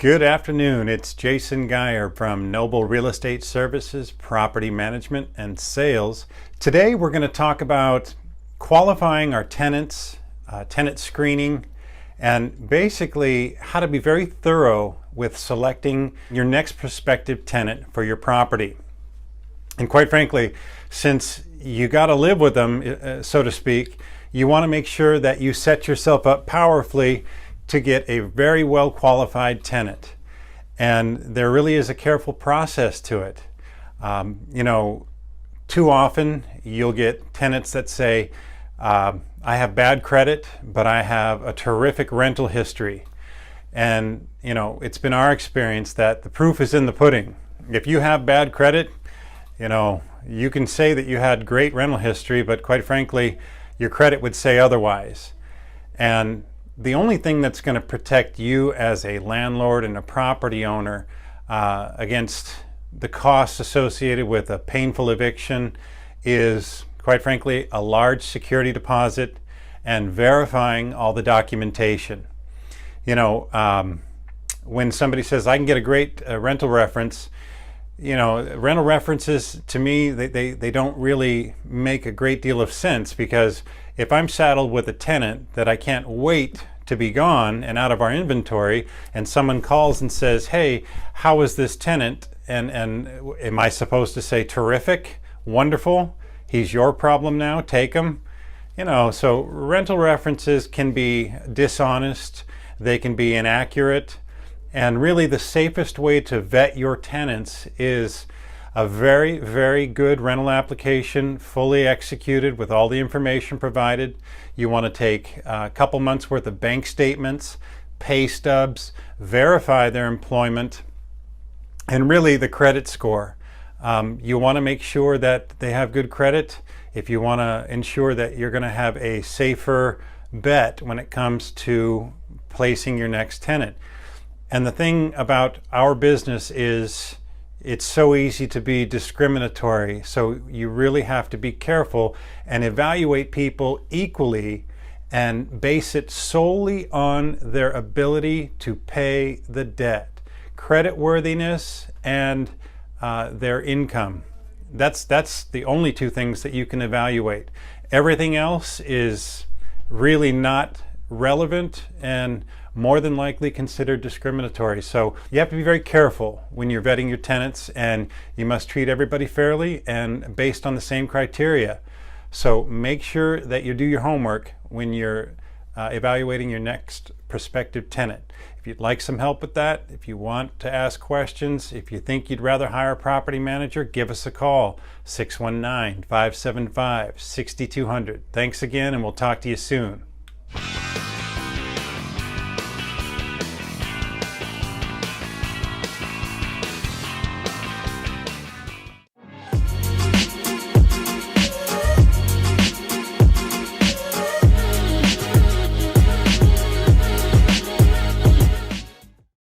Good afternoon. It's Jason Geyer from Noble Real Estate Services, Property Management and Sales. Today we're going to talk about qualifying our tenants, tenant screening, and basically how to be very thorough with selecting your next prospective tenant for your property. And quite frankly, since you got to live with them, so to speak, you want to make sure that you set yourself up powerfully to get a very well qualified tenant. And there really is a careful process to it. Too often you'll get tenants that say, I have bad credit, but I have a terrific rental history. And it's been our experience that the proof is in the pudding. If you have bad credit, you can say that you had great rental history, but quite frankly, your credit would say otherwise. And the only thing that's going to protect you as a landlord and a property owner against the costs associated with a painful eviction is, quite frankly, a large security deposit and verifying all the documentation. When somebody says, I can get a great rental reference, rental references to me, they don't really make a great deal of sense, because if I'm saddled with a tenant that I can't wait to be gone and out of our inventory, and someone calls and says, hey, how is this tenant? And am I supposed to say terrific, wonderful, he's your problem now, take him? So rental references can be dishonest, they can be inaccurate, and really the safest way to vet your tenants is a very, very good rental application, fully executed with all the information provided. You want to take a couple months worth of bank statements, pay stubs, verify their employment, and really the credit score. You want to make sure that they have good credit if you want to ensure that you're going to have a safer bet when it comes to placing your next tenant. And the thing about our business is it's so easy to be discriminatory. So you really have to be careful and evaluate people equally and base it solely on their ability to pay the debt, creditworthiness, and their income. That's the only two things that you can evaluate. Everything else is really not relevant and more than likely considered discriminatory. So you have to be very careful when you're vetting your tenants, and you must treat everybody fairly and based on the same criteria. So make sure that you do your homework when you're evaluating your next prospective tenant. If you'd like some help with that, if you want to ask questions, if you think you'd rather hire a property manager, give us a call, 619-575-6200. Thanks again, and we'll talk to you soon.